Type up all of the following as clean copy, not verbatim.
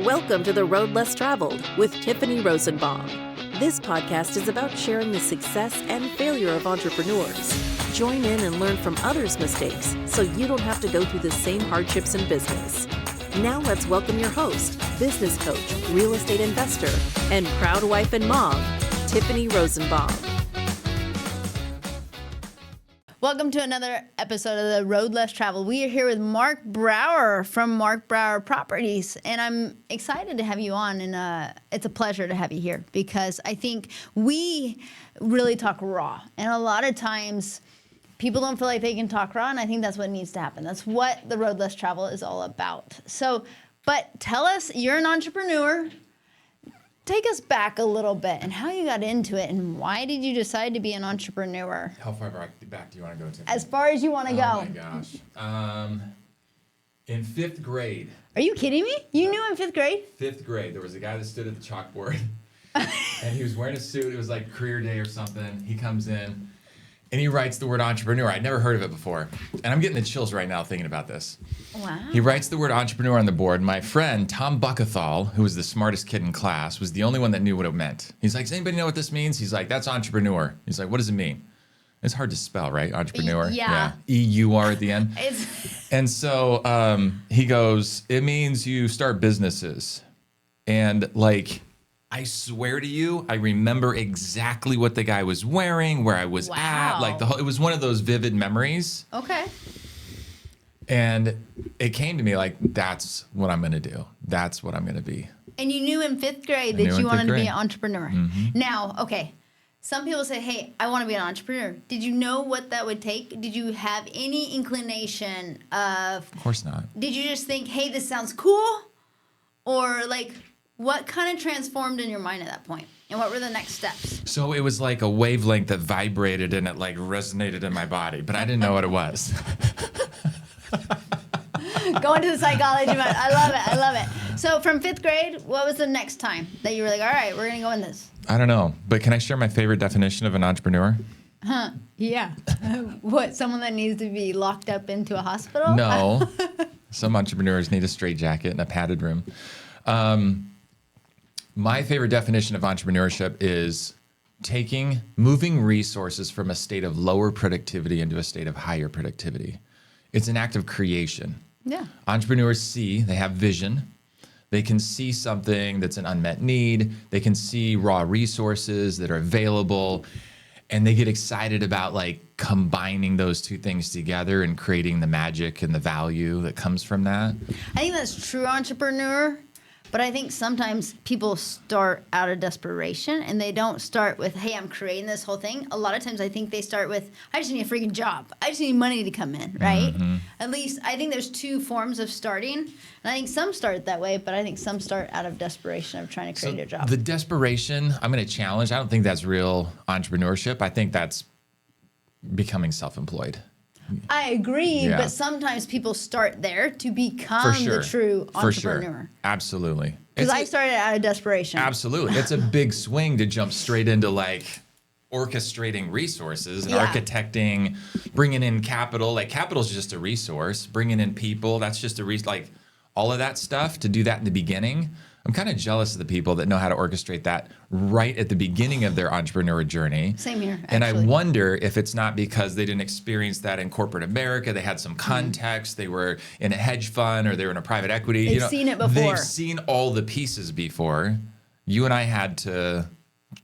Welcome to The Road Less Traveled with Tiffany Rosenbaum. This podcast is about sharing the success and failure of entrepreneurs. Join in and learn from others' mistakes so you don't have to go through the same hardships in business. Now let's welcome your host, business coach, real estate investor, and proud wife and mom, Tiffany Rosenbaum. Welcome to another episode of The Road Less Traveled. We are here with Mark Brower from Mark Brower Properties, and I'm excited to have you on, and it's a pleasure to have you here because I think we really talk raw, and a lot of times people don't feel like they can talk raw, and I think that's what needs to happen. That's what The Road Less Travel is all about. So, but tell us, you're an entrepreneur. Take us back a little bit and how you got into it and why did you decide to be an entrepreneur? How far back do you want to go to? As far as you want to go. Oh my gosh. In 5th grade. Are you kidding me? You knew in 5th grade? 5th grade, there was a guy that stood at the chalkboard and he was wearing a suit. It was like career day or something. He comes in and he writes the word entrepreneur. I'd never heard of it before. And I'm getting the chills right now thinking about this. Wow. He writes the word entrepreneur on the board. My friend, Tom Buckathal, who was the smartest kid in class, was the only one that knew what it meant. He's like, does anybody know what this means? He's like, that's entrepreneur. He's like, what does it mean? It's hard to spell, right? Entrepreneur. Yeah. E-U-R at the end. And so he goes, it means you start businesses. And like, I swear to you, I remember exactly what the guy was wearing, where I was at. Like it was one of those vivid memories. Okay. And it came to me like, that's what I'm going to do. That's what I'm going to be. And you knew in 5th grade that you wanted to be an entrepreneur. Mm-hmm. Now, okay, some people say, hey, I want to be an entrepreneur. Did you know what that would take? Did you have any inclination of... Of course not. Did you just think, hey, this sounds cool? Or like, what kind of transformed in your mind at that point? And what were the next steps? So it was like a wavelength that vibrated and it like resonated in my body, but I didn't know what it was. Going to the psychology mind. I love it. So from 5th grade, what was the next time that you were like, all right, we're going to go in this? I don't know, but can I share my favorite definition of an entrepreneur? Yeah. What, someone that needs to be locked up into a hospital? No. Some entrepreneurs need a straitjacket and a padded room. My favorite definition of entrepreneurship is moving resources from a state of lower productivity into a state of higher productivity. It's an act of creation. Yeah. Entrepreneurs they have vision. They can see something that's an unmet need. They can see raw resources that are available. And they get excited about like combining those two things together and creating the magic and the value that comes from that. I think that's true entrepreneur. But I think sometimes people start out of desperation and they don't start with, hey, I'm creating this whole thing. A lot of times I think they start with, I just need a freaking job. I just need money to come in, right? Mm-hmm. At least I think there's 2 forms of starting. And I think some start that way, but I think some start out of desperation of trying to create a job. The desperation, I'm going to challenge. I don't think that's real entrepreneurship. I think that's becoming self-employed. I agree, but sometimes people start there to become the true entrepreneur. For sure. Absolutely. Because I started out of desperation. Absolutely. It's a big swing to jump straight into like orchestrating resources and architecting, bringing in capital. Like capital is just a resource. Bringing in people, that's just like all of that stuff. To do that in the beginning, I'm kind of jealous of the people that know how to orchestrate that right at the beginning of their entrepreneur journey. Same here, actually. And I wonder if it's not because they didn't experience that in corporate America. They had some context. They were in a hedge fund or they were in a private equity. They've seen it before. They've seen all the pieces before. You and I had to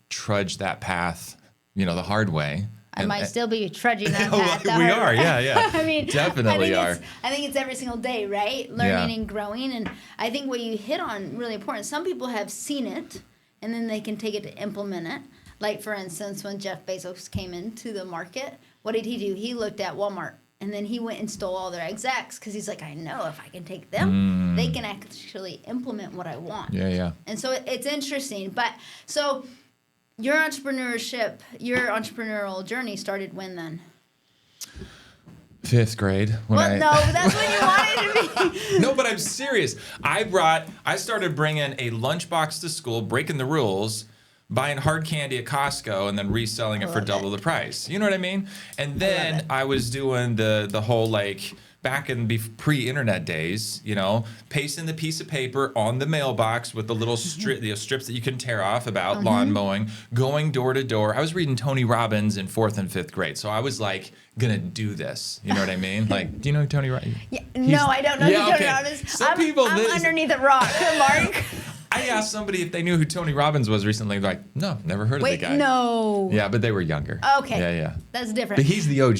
trudge that path, the hard way. I might still be trudging that path. We are, yeah. I mean, definitely I think it's every single day, right? Learning and growing. And I think what you hit on really important. Some people have seen it, and then they can take it to implement it. Like, for instance, when Jeff Bezos came into the market, what did he do? He looked at Walmart, and then he went and stole all their execs because he's like, I know if I can take them, they can actually implement what I want. Yeah. And so it's interesting. But so... Your entrepreneurial journey started when then? 5th grade. No, that's when you wanted to be. No, but I'm serious. I started bringing a lunchbox to school, breaking the rules, buying hard candy at Costco, and then reselling it for double the price. You know what I mean? And then I was doing the whole like back in pre-internet days, pasting the piece of paper on the mailbox with the little strips that you can tear off about lawn mowing, going door to door. I was reading Tony Robbins in 4th and 5th grade. So I was like, gonna do this. You know what I mean? Like, do you know who Tony Robbins? Yeah, no, I don't know who Tony Robbins is. I'm underneath a rock, Mark. I asked somebody if they knew who Tony Robbins was recently. They're like, no, never heard of the guy. No. Yeah, but they were younger. Okay. Yeah. That's different. But he's the OG.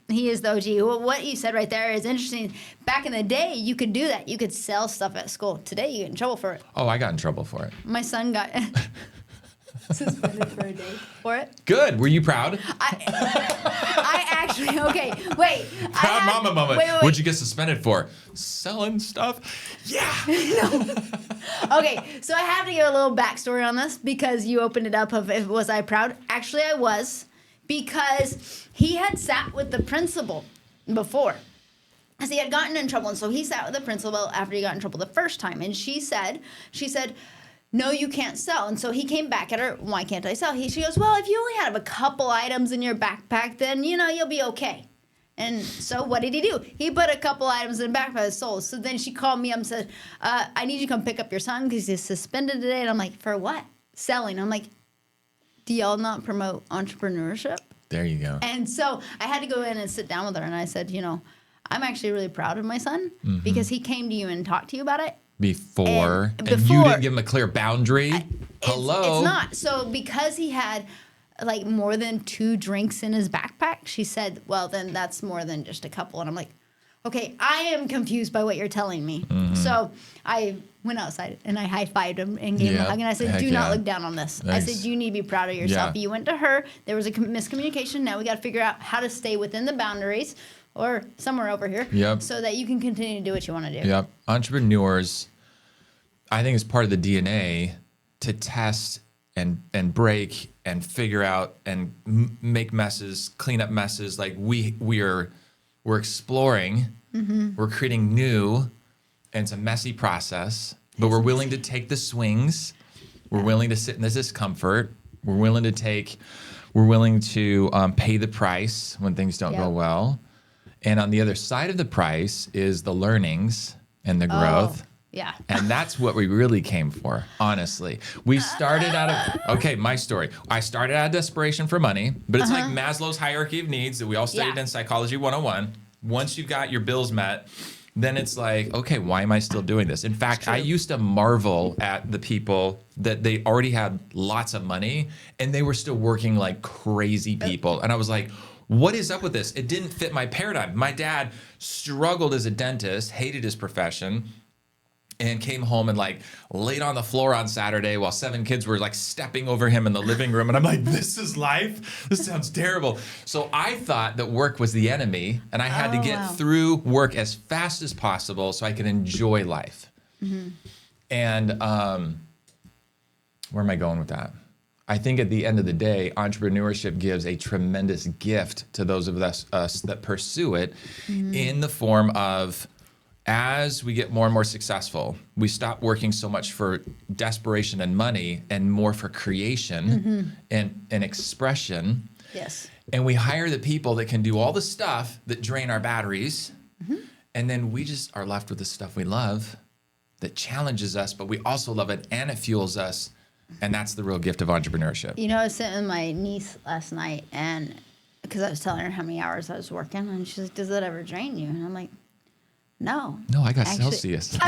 He is the OG. Well, what you said right there is interesting. Back in the day, you could do that. You could sell stuff at school. Today, you get in trouble for it. Oh, I got in trouble for it. My son got suspended for a day for it. Good. Were you proud? I actually, okay, wait. Proud mama moment. Wait. What'd you get suspended for? Selling stuff? Yeah. Okay, so I have to give a little backstory on this because you opened it up of was I proud? Actually, I was, because he had sat with the principal before. As he had gotten in trouble, and so he sat with the principal after he got in trouble the first time, and she said, no, you can't sell. And so he came back at her, why can't I sell? She goes, well, if you only have a couple items in your backpack, then, you'll be okay. And so what did he do? He put a couple items in the backpack and sold. So then she called me up and said, I need you to come pick up your son because he's suspended today. And I'm like, for what? Selling. I'm like, do y'all not promote entrepreneurship? There you go. And so I had to go in and sit down with her. And I said, I'm actually really proud of my son because he came to you and talked to you about it. Before you didn't give him a clear boundary. Hello. It's not. So because he had like more than 2 drinks in his backpack, she said, well, then that's more than just a couple. And I'm like, okay, I am confused by what you're telling me. So I went outside and I high-fived him and gave him a hug. And I said, do not look down on this. Nice. I said, you need to be proud of yourself. You went to her. There was a miscommunication. Now we got to figure out how to stay within the boundaries or somewhere over here so that you can continue to do what you want to do. Yep. Entrepreneurs, I think it's part of the DNA to test and break and figure out and make messes, clean up messes. Like we're exploring, we're creating new, and it's a messy process. But we're willing to take the swings. We're willing to sit in the discomfort. We're willing to pay the price when things don't go well. And on the other side of the price is the learnings and the growth. Yeah. And that's what we really came for, honestly. We started out of, my story. I started out of desperation for money, but it's like Maslow's hierarchy of needs that we all studied in Psychology 101. Once you got your bills met, then it's like, okay, why am I still doing this? In fact, I used to marvel at the people that they already had lots of money and they were still working like crazy people. And I was like, what is up with this? It didn't fit my paradigm. My dad struggled as a dentist, hated his profession, and came home and like laid on the floor on Saturday while 7 kids were like stepping over him in the living room. And I'm like, this is life? This sounds terrible. So I thought that work was the enemy and I had to get through work as fast as possible so I could enjoy life. And where am I going with that? I think at the end of the day, entrepreneurship gives a tremendous gift to those of us that pursue it in the form of, as we get more and more successful, we stop working so much for desperation and money and more for creation and expression. Yes. And we hire the people that can do all the stuff that drain our batteries. And then we just are left with the stuff we love that challenges us, but we also love it and it fuels us. And that's the real gift of entrepreneurship. I was sitting with my niece last night and because I was telling her how many hours I was working and she's like, does that ever drain you? And I'm like, no. No, I got Celsius.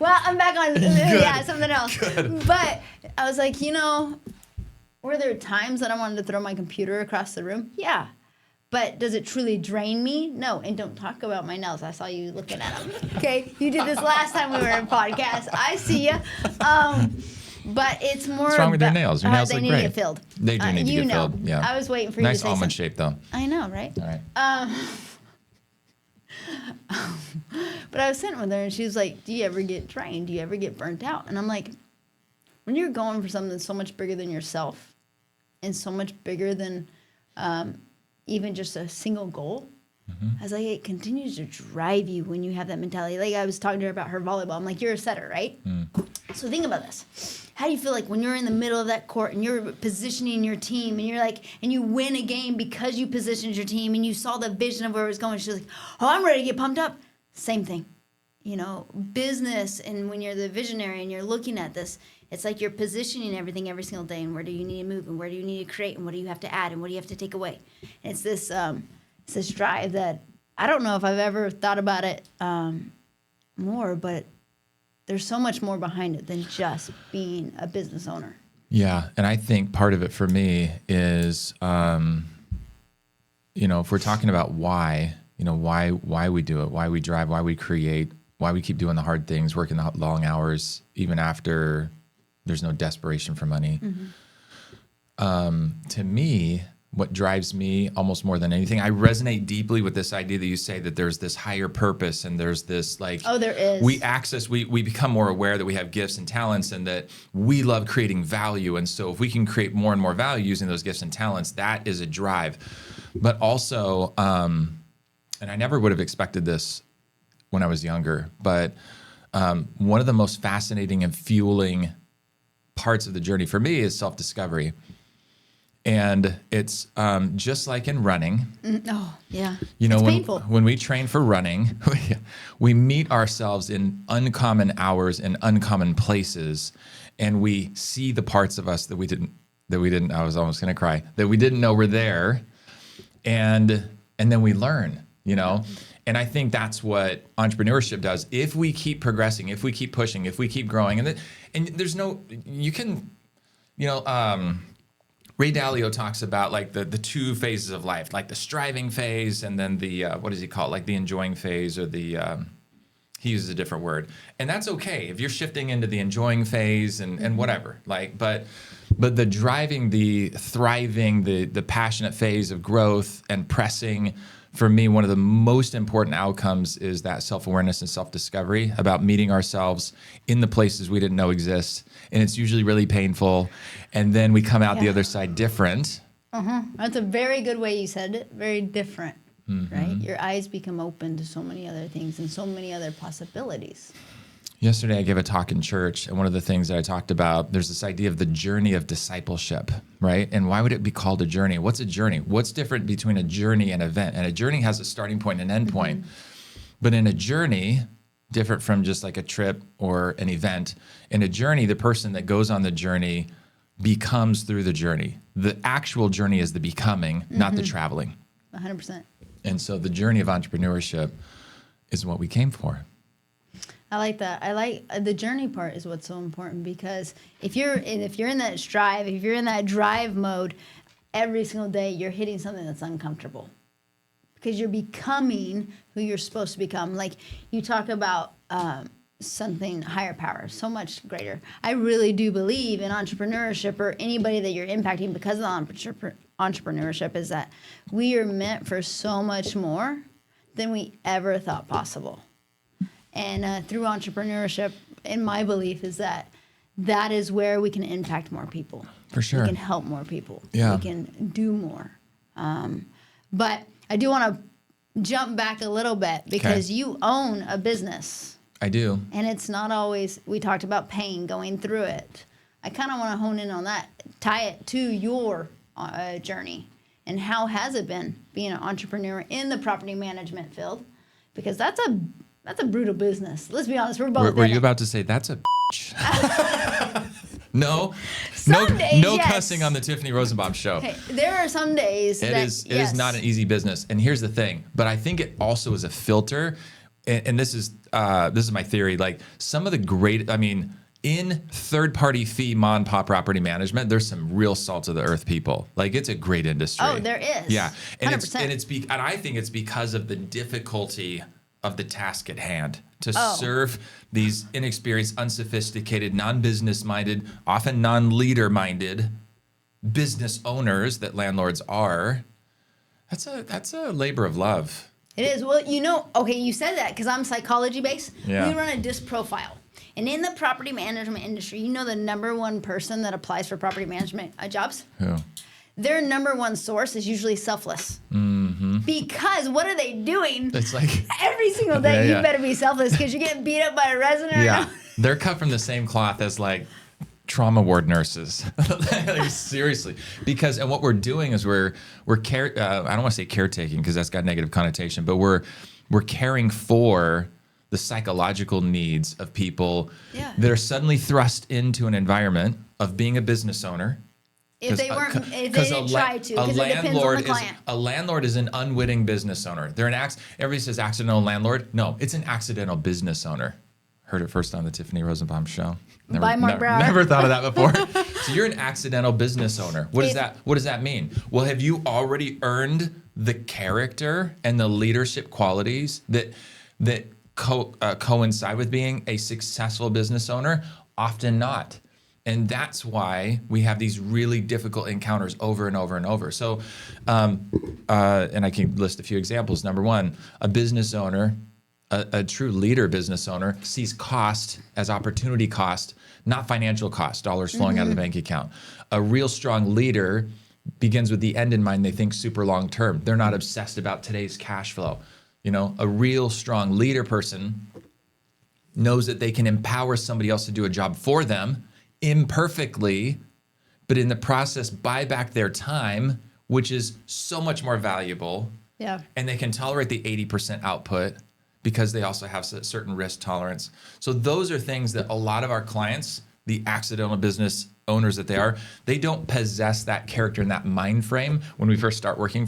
Well, I'm back on something else. Good. But I was like, were there times that I wanted to throw my computer across the room? Yeah. But does it truly drain me? No. And don't talk about my nails. I saw you looking at them. Okay? You did this last time we were in podcast. I see you. But it's more. What's wrong with your nails? Your nails they look need great. to get filled. They do need to get filled. Yeah. I was waiting for you to say something. Nice almond shape, though. I know, right? All right. But I was sitting with her and she was like, do you ever get drained? Do you ever get burnt out? And I'm like, when you're going for something so much bigger than yourself and so much bigger than even just a single goal, I was like, it continues to drive you when you have that mentality. Like I was talking to her about her volleyball. I'm like, you're a setter, right? So think about this. How do you feel like when you're in the middle of that court and you're positioning your team and you're like, and you win a game because you positioned your team and you saw the vision of where it was going? She's like, oh, I'm ready to get pumped up. Same thing. You know, business, and when you're the visionary and you're looking at this, it's like you're positioning everything every single day, and where do you need to move, and where do you need to create, and what do you have to add, and what do you have to take away. And it's this drive that I don't know if I've ever thought about it more, but there's so much more behind it than just being a business owner. Yeah, and I think part of it for me is, if we're talking about why, why we do it, why we drive, why we create, why we keep doing the hard things, working the long hours, even after there's no desperation for money. To me, what drives me almost more than anything, I resonate deeply with this idea that you say that there's this higher purpose and there's this like, there is. We become more aware that we have gifts and talents and that we love creating value. And so if we can create more and more value using those gifts and talents, that is a drive. But also, and I never would have expected this when I was younger, but one of the most fascinating and fueling parts of the journey for me is self-discovery. And it's just like in running. Oh, yeah. It's painful. When we train for running, we meet ourselves in uncommon hours and uncommon places, and we see the parts of us that we didn't, I was almost going to cry, that we didn't know were there. And then we learn, And I think that's what entrepreneurship does. If we keep progressing, if we keep pushing, if we keep growing, and there's no, you can, Ray Dalio talks about like the two phases of life, like the striving phase, and then the what does he call it? Like the enjoying phase, or the he uses a different word, and that's okay if you're shifting into the enjoying phase and whatever. Like, but the driving, the thriving, the passionate phase of growth and pressing. For me, one of the most important outcomes is that self-awareness and self-discovery about meeting ourselves in the places we didn't know exist. And it's usually really painful. And then we come out the other side different. That's a very good way you said it. Very different, right? Your eyes become open to so many other things and so many other possibilities. Yesterday, I gave a talk in church, and one of the things that I talked about, there's this idea of the journey of discipleship, right? And why would it be called a journey? What's a journey? What's different between a journey and an event? And a journey has a starting point and an end point. But in a journey, different from just like a trip or an event, in a journey, the person that goes on the journey becomes through the journey. The actual journey is the becoming, not the traveling. 100%. And so the journey of entrepreneurship is what we came for. I like that. I like the journey part is what's so important, because if you're in that strive, if you're in that drive mode, every single day you're hitting something that's uncomfortable, because you're becoming who you're supposed to become. Like you talk about something higher power, so much greater. I really do believe in entrepreneurship, or anybody that you're impacting because of the entrepreneurship, is that we are meant for so much more than we ever thought possible. And through entrepreneurship, in my belief, is that is where we can impact more people. For sure. We can help more people. Yeah. We can do more. But I do want to jump back a little bit, because you own a business. I do. And it's not always, we talked about pain, going through it. I kind of want to hone in on that, tie it to your journey. And how has it been being an entrepreneur in the property management field? Because that's a brutal business. Let's be honest. We're both. Were you about to say that's a bitch? No, Days, no yes. Cussing on the Tiffany Rosenbaum show. Hey, there are some days It is not an easy business. And here's the thing, but I think it also is a filter. And this is my theory. Like some of the great, in third-party fee mom and pop property management, there's some real salt of the earth people. Like it's a great industry. Oh, there is. Yeah, and 100%. and I think it's because of the difficulty of the task at hand to serve these inexperienced, unsophisticated, non-business-minded, often non-leader-minded business owners that landlords are. That's a labor of love. It is. Well, you said that because I'm psychology-based. Yeah. We run a DISC profile. And in the property management industry, the number one person that applies for property management jobs? Who? their number one source is usually selfless. Because what are they doing? It's like Every single day, Yeah, yeah. you better be selfless because you're getting beat up by a resident. yeah, they're cut from the same cloth as like trauma ward nurses. Like, seriously, because and what we're doing is we're care. I don't want to say caretaking because that's got a negative connotation, but we're caring for the psychological needs of people that are suddenly thrust into an environment of being a business owner. If they weren't, if they didn't try to, because it depends on the client. A landlord is an unwitting business owner. They're everybody says accidental landlord. No, it's an accidental business owner. Heard it first on the Tiffany Rosenbaum show. By Mark Brower. Never thought of that before. So you're an accidental business owner. What does that mean? Well, have you already earned the character and the leadership qualities that coincide with being a successful business owner? Often not. And that's why we have these really difficult encounters over and over and over. So, and I can list a few examples. Number one, a business owner, a true leader business owner, sees cost as opportunity cost, not financial cost, dollars flowing out of the bank account. A real strong leader begins with the end in mind. They think super long term. They're not obsessed about today's cash flow. You know, a real strong leader person knows that they can empower somebody else to do a job for them imperfectly, but in the process buy back their time, which is so much more valuable. Yeah. And they can tolerate the 80% output because they also have a certain risk tolerance. So those are things that a lot of our clients, the accidental business owners that they don't possess that character and that mind frame when we first start working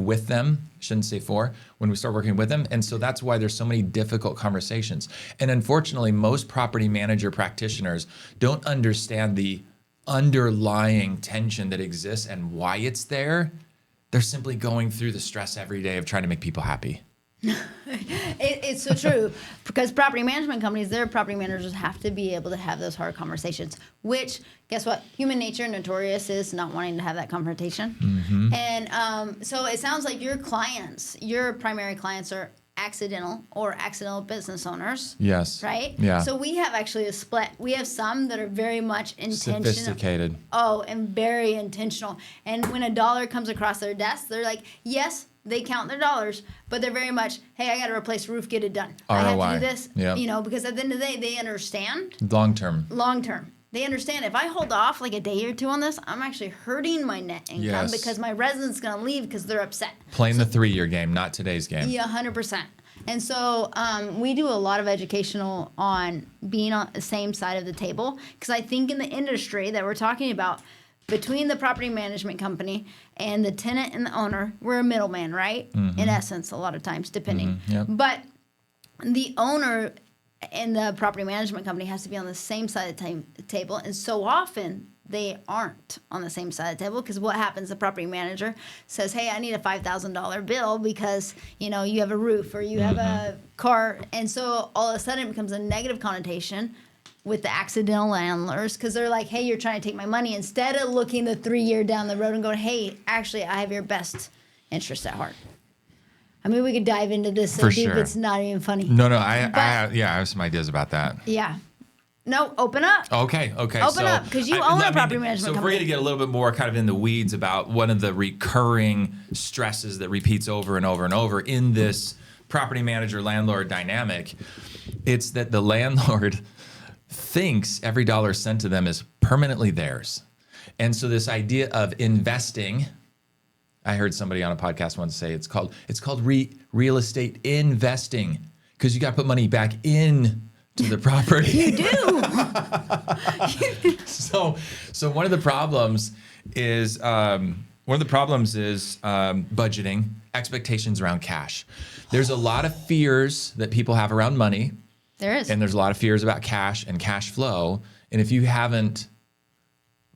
with them, shouldn't say when we start working with them. And so that's why there's so many difficult conversations. And unfortunately, most property manager practitioners don't understand the underlying tension that exists and why it's there. They're simply going through the stress every day of trying to make people happy. It's so true, because property management companies, their property managers have to be able to have those hard conversations, which, guess what? Human nature notorious is not wanting to have that confrontation. And so it sounds like your primary clients are accidental business owners. Yes. Right? Yeah. So we have actually a split. We have some that are very much intentional. Sophisticated. Oh, and very intentional. And when a dollar comes across their desk, they're like, yes, they count their dollars, but they're very much, hey, I got to replace the roof, get it done. ROI. I have to do this, Yep. Because at the end of the day, they understand. Long term. They understand if I hold off like a day or two on this, I'm actually hurting my net income because my resident's going to leave because they're upset. Playing the 3-year game, not today's game. Yeah, 100%. And so we do a lot of educational on being on the same side of the table, because I think in the industry that we're talking about, between the property management company and the tenant and the owner, we're a middleman, right? In essence, a lot of times, depending. Yep. But the owner and the property management company has to be on the same side of the table. And so often they aren't on the same side of the table, because what happens, the property manager says, hey, I need a $5,000 bill because, you have a roof or you have a car. And so all of a sudden it becomes a negative connotation with the accidental landlords, because they're like, hey, you're trying to take my money, instead of looking the 3-year down the road and going, hey, actually, I have your best interest at heart. I mean, we could dive into this so deep, it's not even funny. No, I have some ideas about that. Yeah. No, open up. Okay. Open up, because you own a property management company. So we're going to get a little bit more kind of in the weeds about one of the recurring stresses that repeats over and over and over in this property manager-landlord dynamic. It's that the landlord thinks every dollar sent to them is permanently theirs. And so this idea of investing, I heard somebody on a podcast once say it's called real estate investing, because you got to put money back in to the property. You do. So one of the problems is budgeting, expectations around cash. There's a lot of fears that people have around money. There is. And there's a lot of fears about cash and cash flow. And if you haven't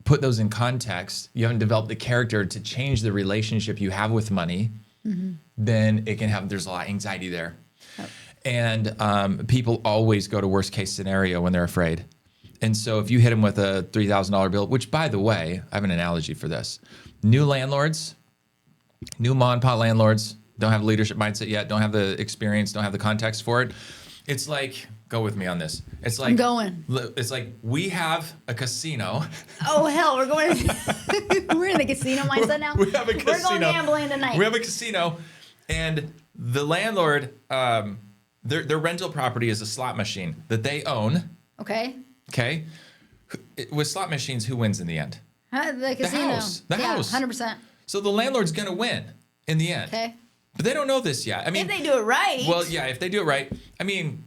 put those in context, you haven't developed the character to change the relationship you have with money, then there's a lot of anxiety there. Yep. And people always go to worst case scenario when they're afraid. And so if you hit them with a $3,000 bill, which, by the way, I have an analogy for this. New landlords, new mom and pop landlords, don't have a leadership mindset yet, don't have the experience, don't have the context for it. It's like Go with me on this. It's like I'm going. It's like we have a casino. Oh hell, we're going. We're in the casino mindset now. We have a casino. We're going gambling tonight. We have a casino, and the landlord, their rental property is a slot machine that they own. Okay. Okay. With slot machines, who wins in the end? The casino. The house. 100%. So the landlord's gonna win in the end. Okay. But they don't know this yet. I mean, If they do it right. well, yeah, if they do it right. I mean,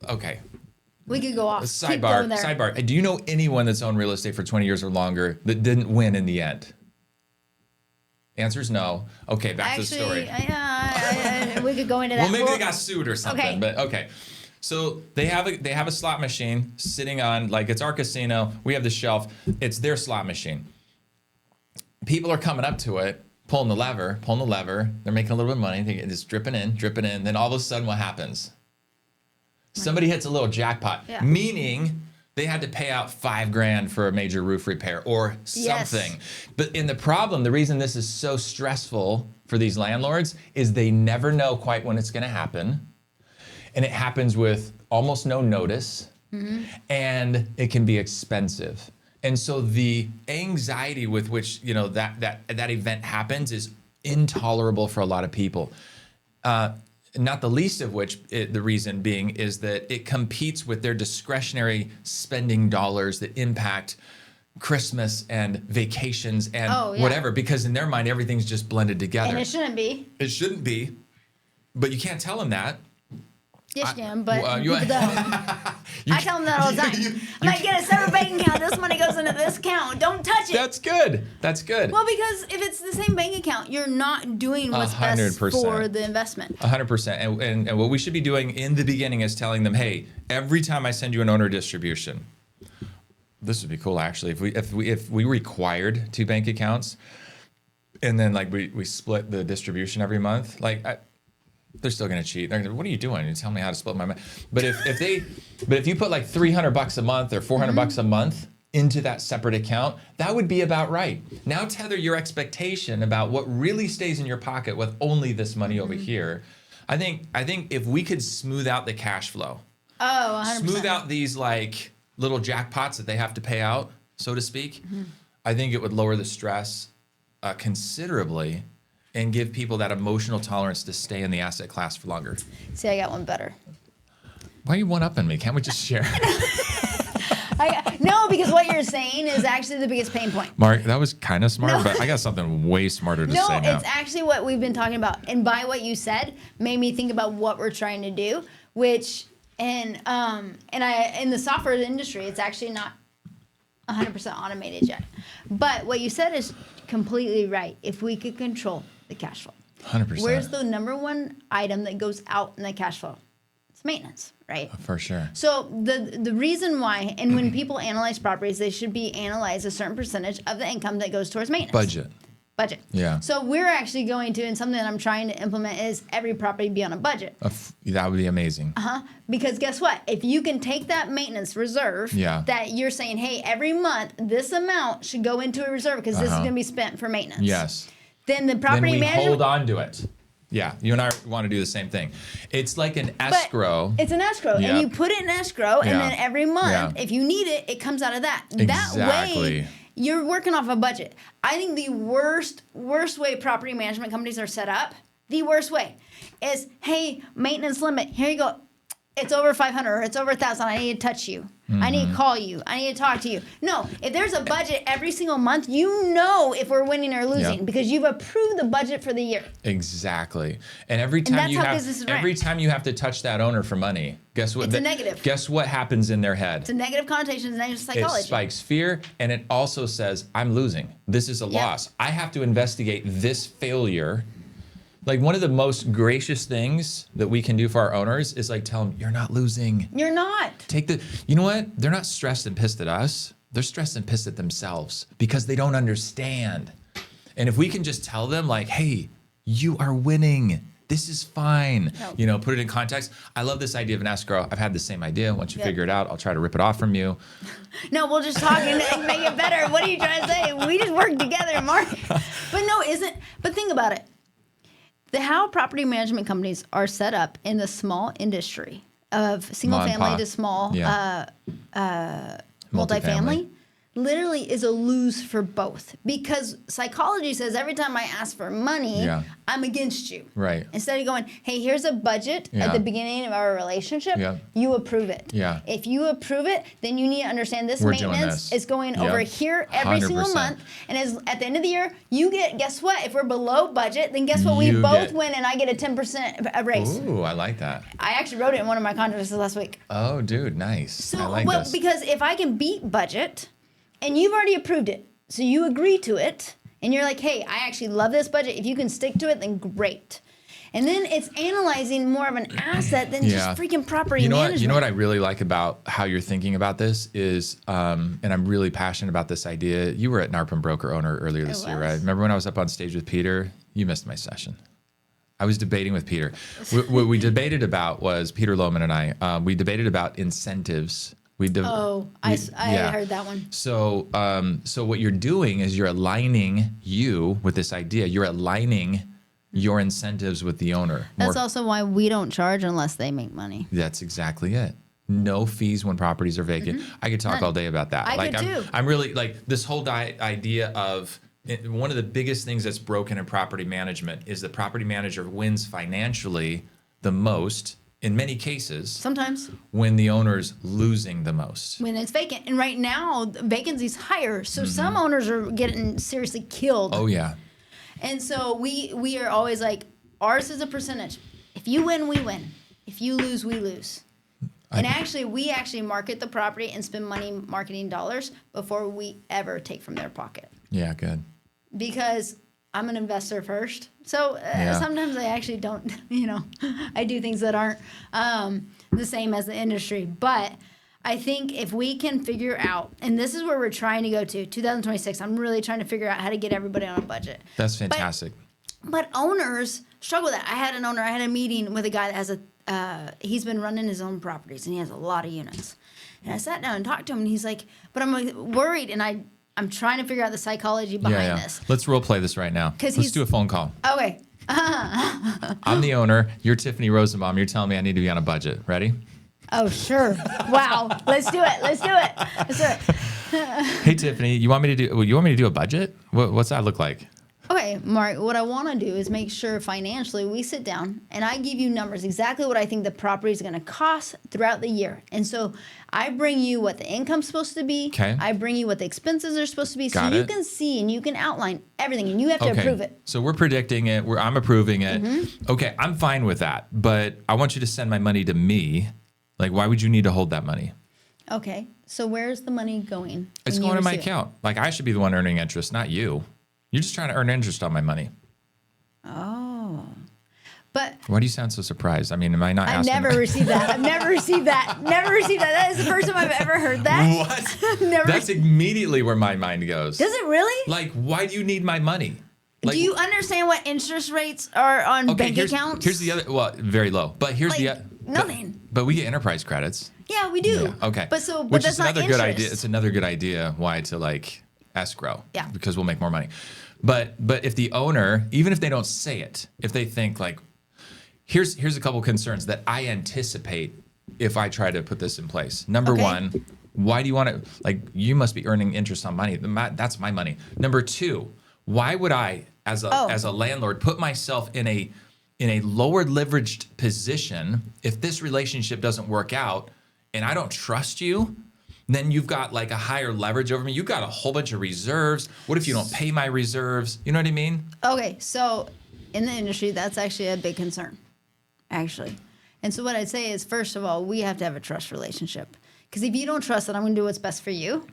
okay. We could go off. Keep Sidebar. going there. Sidebar. Do you know anyone that's owned real estate for 20 years or longer that didn't win in the end? Answer's no. Okay, back to the story. We could go into that. Well, maybe they got sued or something. Okay. But okay. So they have a slot machine sitting on, like, it's our casino. We have the shelf. It's their slot machine. People are coming up to it, pulling the lever. They're making a little bit of money. It's dripping in. Then all of a sudden, what happens? Somebody hits a little jackpot, meaning they had to pay out $5,000 for a major roof repair or something. Yes. But the reason this is so stressful for these landlords is they never know quite when it's going to happen. And it happens with almost no notice, and it can be expensive. And so the anxiety with which, that event happens is intolerable for a lot of people. Not the least of which, the reason being, is that it competes with their discretionary spending dollars that impact Christmas and vacations and whatever, because in their mind, everything's just blended together. And it shouldn't be. It shouldn't be, but you can't tell them that. Yes, Jim, but people don't. I tell them that all the time. I'm like, get a separate bank account. This money goes into this account. Don't touch it. That's good. Well, because if it's the same bank account, you're not doing what's 100%. Best for the investment. 100%. And what we should be doing in the beginning is telling them, hey, every time I send you an owner distribution, this would be cool actually. If we required 2 bank accounts, and then like we split the distribution every month, they're still gonna cheat. They're gonna, what are you doing? You tell me how to split my money. But if you put like $300 a month or $400 a month into that separate account, that would be about right. Now tether your expectation about what really stays in your pocket with only this money over here. I think if we could smooth out the cash flow, 100%. smooth out these like little jackpots that they have to pay out, so to speak, I think it would lower the stress considerably and give people that emotional tolerance to stay in the asset class for longer. See, I got one better. Why are you one-upping me? Can't we just share? No, because what you're saying is actually the biggest pain point. Mark, that was kind of smart, but I got something way smarter to say now. No, it's actually what we've been talking about. And by what you said, made me think about what we're trying to do, which, in the software industry, it's actually not 100% automated yet. But what you said is completely right. If we could control the cash flow. 100%. Where's the number one item that goes out in the cash flow? It's maintenance, right? For sure. So the reason why, and when people analyze properties, they should be analyzed a certain percentage of the income that goes towards maintenance. Budget. Yeah. So we're actually going to, and something that I'm trying to implement is every property be on a budget. That would be amazing. Because guess what? If you can take that maintenance reserve that you're saying, hey, every month this amount should go into a reserve because this is going to be spent for maintenance. Yes. Then the property manager hold on to it. Yeah, you and I want to do the same thing. It's like an escrow. It's an escrow, and you put it in escrow, and then every month, if you need it, it comes out of that. Exactly. That way, you're working off a budget. I think the worst way property management companies are set up, the worst way, is, hey, maintenance limit, here you go. It's over 500 or it's over 1,000. I need to touch you. I need to call you. I need to talk to you. No, if there's a budget every single month, you know if we're winning or losing because you've approved the budget for the year. Exactly. And every time you have to touch that owner for money, guess what? It's a negative. Guess what happens in their head? It's a negative connotation. It's a negative psychology. It spikes fear, and it also says, I'm losing. This is a loss. I have to investigate this failure. Like, one of the most gracious things that we can do for our owners is like tell them, you're not losing. You're not. You know what? They're not stressed and pissed at us. They're stressed and pissed at themselves because they don't understand. And if we can just tell them like, hey, you are winning. This is fine. No. Put it in context. I love this idea of an escrow. I've had the same idea. Once you figure it out, I'll try to rip it off from you. No, we'll just talk and make it better. What are you trying to say? We just work together, Mark. But think about it. How property management companies are set up in the small industry, of single Mom and family pop. to small Yeah. multifamily literally is a lose for both, because psychology says every time I ask for money, Yeah. I'm against you. Right. Instead of going, hey, here's a budget Yeah. at the beginning of our relationship, Yeah. you approve it. Yeah. If you approve it, then you need to understand this We're doing maintenance this. is going Yep. over here every single 100%. month. And at the end of the year, you get, guess what? If we're below budget, then guess what? We You both get- win, and I get a 10% a raise. Ooh, I like that. I actually wrote it in one of my contracts last week. Oh, dude, nice. So, I like well, this. because if I can beat budget, and you've already approved it, so you agree to it, and you're like, hey, I actually love this budget. If you can stick to it, then great. And then it's analyzing more of an asset than Yeah. just freaking property You know management. what? You know what I really like about how you're thinking about this is, and I'm really passionate about this idea. You were at NARP and Broker Owner earlier this year, right? Remember when I was up on stage with Peter? You missed my session. I was debating with Peter. What we debated about was Peter Lohman and I. We debated about incentives. I heard that one. So, so what you're doing is you're aligning you with this idea. You're aligning your incentives with the owner. That's also why we don't charge unless they make money. That's exactly it. No fees when properties are vacant. I could talk all day about that. I could too. I'm really like this whole idea of one of the biggest things that's broken in property management is the property manager wins financially the most in many cases. Sometimes. When the owner's losing the most. When it's vacant. And right now, the vacancy's higher. So some owners are getting seriously killed. Oh, yeah. And so we are always like, ours is a percentage. If you win, we win. If you lose, we lose. And we actually market the property and spend money marketing dollars before we ever take from their pocket. Yeah, good. Because I'm an investor first. So sometimes I actually don't, I do things that aren't the same as the industry. But I think if we can figure out, and this is where we're trying to go to, 2026, I'm really trying to figure out how to get everybody on a budget. That's fantastic. But owners struggle with that. I had a meeting with a guy that has he's been running his own properties, and he has a lot of units. And I sat down and talked to him, and he's like, but I'm like, worried, and I'm trying to figure out the psychology behind this. Let's role play this right now. Let's do a phone call. Okay. I'm the owner. You're Tiffany Rosenbaum. You're telling me I need to be on a budget. Ready? Oh, sure. Wow. Let's do it. Hey, Tiffany, you want me to do a budget? What's that look like? Okay, Mark, what I want to do is make sure financially we sit down and I give you numbers, exactly what I think the property is going to cost throughout the year. And so I bring you what the income's supposed to be. Okay. I bring you what the expenses are supposed to be. Got so you it. can see and you can outline everything, and you have to approve it. So we're predicting it. I'm approving it. Okay, I'm fine with that. But I want you to send my money to me. Like, why would you need to hold that money? Okay, so where's the money going? It's when you going to my receive it? account. Like, I should be the one earning interest, not you. You're just trying to earn interest on my money. Oh. But Why do you sound so surprised? I mean, am I not I've asking? never received that. I've never received that. Never received that. That is the first time I've ever heard that. What? Never. That's immediately where my mind goes. Does it really? Like, why do you need my money? Like, Do you understand what interest rates are on bank accounts? Here's the other, well, very low. But here's Like, nothing. But we get enterprise credits. Yeah, we do. Yeah, okay. But Which that's is not another interest. good idea. It's another good idea why to like escrow. Yeah. Because we'll make more money. But if the owner, even if they don't say it, if they think like, here's a couple concerns that I anticipate if I try to put this in place. Number Okay. one, why do you want to, like, you must be earning interest on money. That's my money. Number two, why would I, as a landlord, put myself in a lower leveraged position if this relationship doesn't work out and I don't trust you? Then you've got like a higher leverage over me. You've got a whole bunch of reserves. What if you don't pay my reserves? You know what I mean? Okay, so in the industry, that's actually a big concern, actually. And so what I'd say is, first of all, we have to have a trust relationship. Because if you don't trust that I'm going to do what's best for you,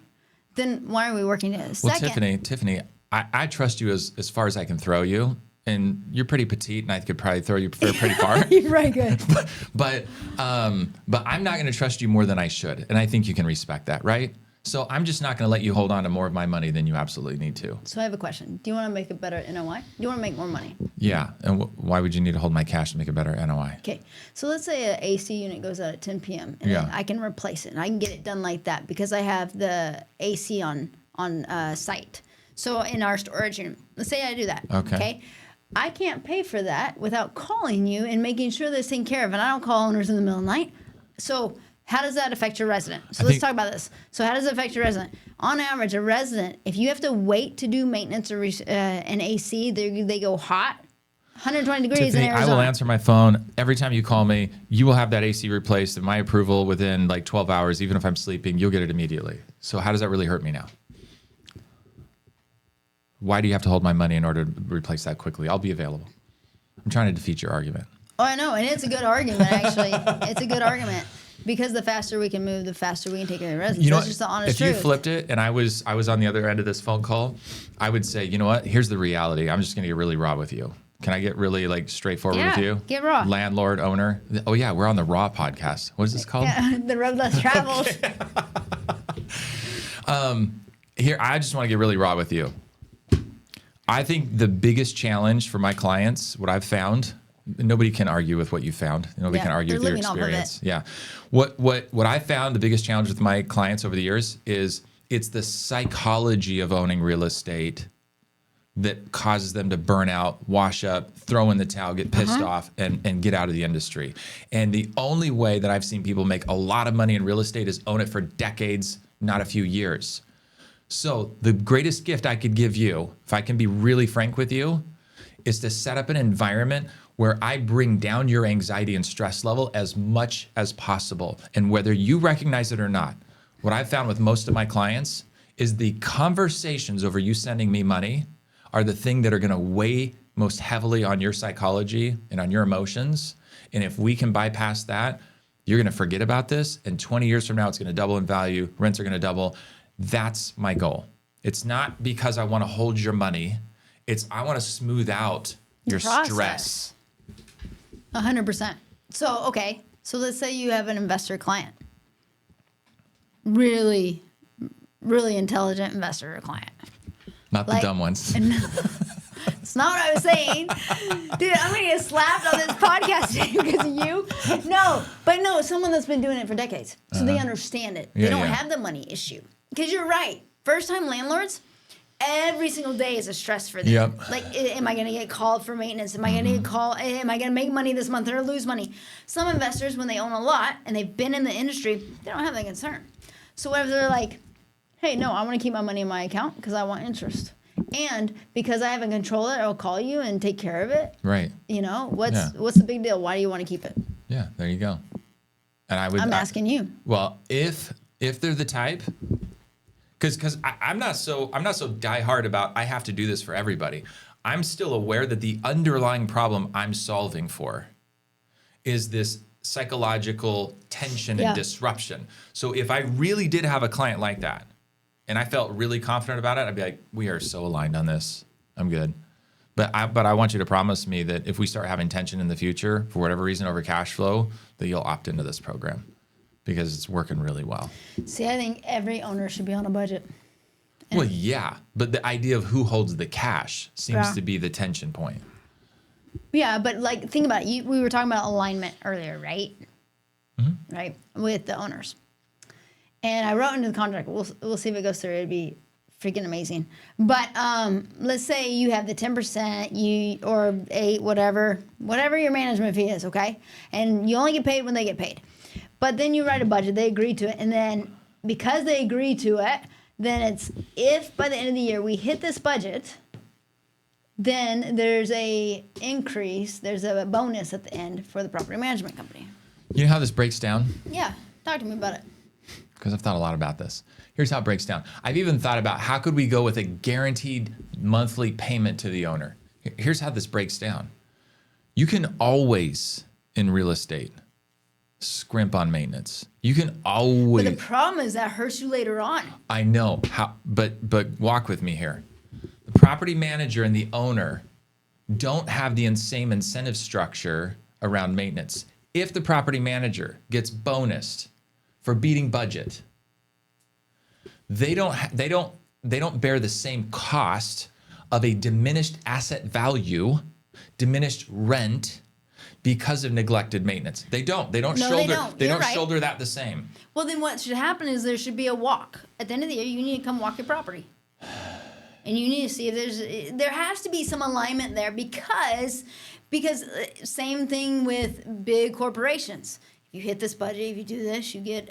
then why are we working together? Well, Second, Tiffany, I trust you as far as I can throw you. And you're pretty petite, and I could probably throw you pretty far. you're right, good. But I'm not going to trust you more than I should, and I think you can respect that, right? So I'm just not going to let you hold on to more of my money than you absolutely need to. So I have a question. Do you want to make a better NOI? Do you want to make more money? Yeah, and why would you need to hold my cash to make a better NOI? Okay, so let's say an AC unit goes out at 10 p.m. and then I can replace it, and I can get it done like that because I have the AC on site. So in our storage unit, let's say I do that. Okay. I can't pay for that without calling you and making sure that's taken care of. And I don't call owners in the middle of the night. So how does that affect your resident? So let's talk about this. So how does it affect your resident? On average, a resident, if you have to wait to do maintenance or an AC, they go hot. 120 degrees Tiffany, in Arizona. I will answer my phone every time you call me. You will have that AC replaced and my approval within like 12 hours. Even if I'm sleeping, you'll get it immediately. So how does that really hurt me now? Why do you have to hold my money in order to replace that quickly? I'll be available. I'm trying to defeat your argument. Oh, I know. And it's a good argument, actually. It's a good argument. Because the faster we can move, the faster we can take care of the residents. That's just the honest truth. If you flipped it and I was on the other end of this phone call, I would say, you know what? Here's the reality. I'm just going to get really raw with you. Can I get really like straightforward with you? Get raw. Landlord, owner. Oh yeah, we're on the Raw podcast. What is this called? Yeah, the road less traveled. Here, I just want to get really raw with you. I think the biggest challenge for my clients, what I've found, nobody can argue with what you found. Nobody can argue with your experience. Yeah. What I found the biggest challenge with my clients over the years is it's the psychology of owning real estate that causes them to burn out, wash up, throw in the towel, get pissed off, and get out of the industry. And the only way that I've seen people make a lot of money in real estate is own it for decades, not a few years. So the greatest gift I could give you, if I can be really frank with you, is to set up an environment where I bring down your anxiety and stress level as much as possible. And whether you recognize it or not, what I've found with most of my clients is the conversations over you sending me money are the thing that are going to weigh most heavily on your psychology and on your emotions. And if we can bypass that, you're going to forget about this. And 20 years from now, it's going to double in value. Rents are going to double. That's my goal. It's not because I want to hold your money. It's I want to smooth out your stress. 100%. So, okay. So let's say you have an investor client. Really, really intelligent investor client. Not the dumb ones. It's not what I was saying. Dude, I'm going to get slapped on this podcast because of you. No, someone that's been doing it for decades. So they understand it. They don't have the money issue. Because you're right. First-time landlords, every single day is a stress for them. Yep. Like, am I going to get called for maintenance? Am I going to get called? Am I going to make money this month or lose money? Some investors, when they own a lot and they've been in the industry, they don't have that concern. So what if they're like, hey, no, I want to keep my money in my account because I want interest. And because I haven't controlled it, I'll call you and take care of it. Right. You know, what's the big deal? Why do you want to keep it? Yeah, there you go. And I'm asking you. Well, if they're the type, because I'm not so diehard about I have to do this for everybody. I'm still aware that the underlying problem I'm solving for is this psychological tension and disruption. So if I really did have a client like that, and I felt really confident about it, I'd be like, we are so aligned on this. I'm good. But I want you to promise me that if we start having tension in the future, for whatever reason over cash flow, that you'll opt into this program because it's working really well. See, I think every owner should be on a budget. Well, yeah. But the idea of who holds the cash seems to be the tension point. Yeah, but like, think about it. We were talking about alignment earlier, right? Mm-hmm. Right? With the owners. And I wrote into the contract. We'll see if it goes through. It'd be freaking amazing. But let's say you have the 10%, or 8, whatever your management fee is, okay? And you only get paid when they get paid. But then you write a budget. They agree to it, and then because they agree to it, then it's if by the end of the year we hit this budget, then there's a increase. There's a bonus at the end for the property management company. You know how this breaks down? Yeah, talk to me about it. Because I've thought a lot about this. Here's how it breaks down. I've even thought about how could we go with a guaranteed monthly payment to the owner. Here's how this breaks down. You can always, in real estate, scrimp on maintenance. You can always. But the problem is that hurts you later on. I know. But walk with me here. The property manager and the owner don't have the same incentive structure around maintenance. If the property manager gets bonused for beating budget, they don't bear the same cost of a diminished asset value, diminished rent because of neglected maintenance. They don't shoulder that the same. Well, then what should happen is there should be a walk. At the end of the year, you need to come walk your property. And you need to see if there has to be some alignment there because same thing with big corporations. you hit this budget, if you do this, you get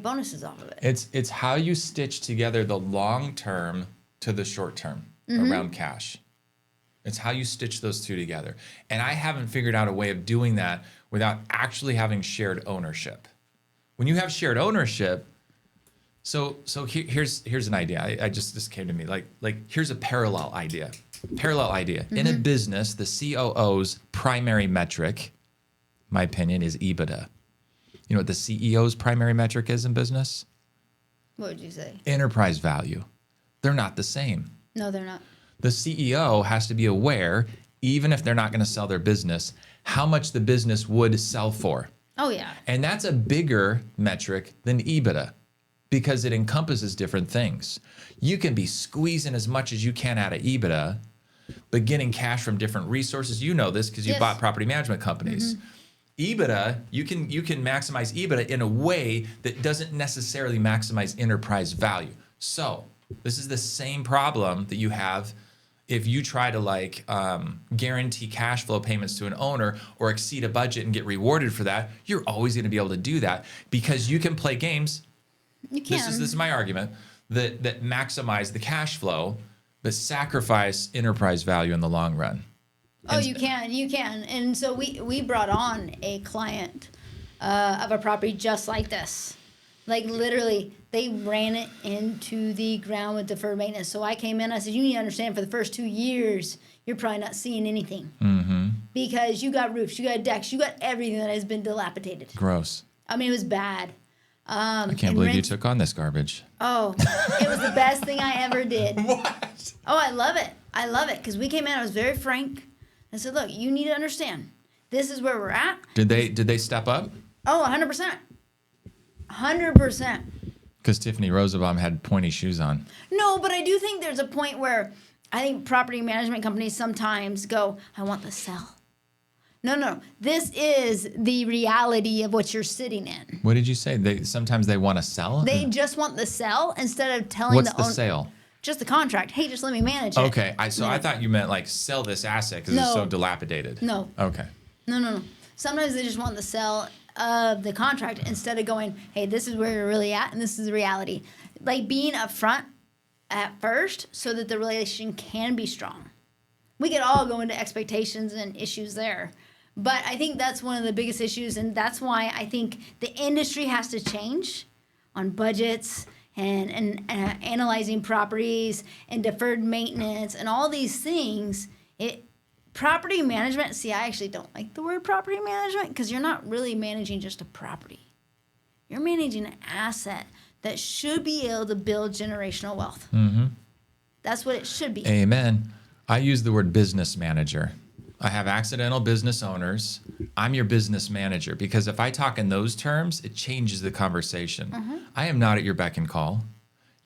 bonuses off of it. It's how you stitch together the long term to the short term around cash. It's how you stitch those two together. And I haven't figured out a way of doing that without actually having shared ownership. When you have shared ownership, so here's an idea. I just this came to me. Like here's a parallel idea. In a business, the COO's primary metric, my opinion, is EBITDA. You know what the CEO's primary metric is in business? What would you say? Enterprise value. They're not the same. No, they're not. The CEO has to be aware, even if they're not going to sell their business, how much the business would sell for. Oh, yeah. And that's a bigger metric than EBITDA because it encompasses different things. You can be squeezing as much as you can out of EBITDA, but getting cash from different resources. You know this because you bought property management companies. EBITDA, you can maximize EBITDA in a way that doesn't necessarily maximize enterprise value. So this is the same problem that you have if you try to guarantee cash flow payments to an owner or exceed a budget and get rewarded for that. You're always going to be able to do that because you can play games. You can. This is my argument that maximize the cash flow, but sacrifice enterprise value in the long run. Oh, you can. And so we brought on a client of a property just like this. Like literally, they ran it into the ground with deferred maintenance. So I came in, I said, you need to understand for the first 2 years, you're probably not seeing anything. Because you got roofs, you got decks, you got everything that has been dilapidated. Gross. I mean, it was bad. I can't believe you took on this garbage. Oh, it was the best thing I ever did. What? Oh, I love it. I love it because we came in, I was very frank. I said, look, you need to understand. This is where we're at. Did they step up? Oh, 100%. 100%. Because Tiffany Rosenbaum had pointy shoes on. No, but I do think there's a point where I think property management companies sometimes go, I want the sell. No. This is the reality of what you're sitting in. What did you say? Sometimes they want to sell? They just want the sell instead of telling What's the the owner. sale? Just the contract. Hey, just let me manage it. Okay. I thought you meant like sell this asset because it's so dilapidated. No. Okay. No. Sometimes they just want the sell of the contract instead of going, hey, this is where you're really at and this is the reality. Like being upfront at first so that the relation can be strong. We could all go into expectations and issues there. But I think that's one of the biggest issues, and that's why I think the industry has to change on budgets and analyzing properties and deferred maintenance and all these things. Property management, see, I actually don't like the word property management because you're not really managing just a property. You're managing an asset that should be able to build generational wealth. That's what it should be. Amen. I use the word business manager. I have accidental business owners. I'm your business manager because if I talk in those terms, it changes the conversation. I am not at your beck and call.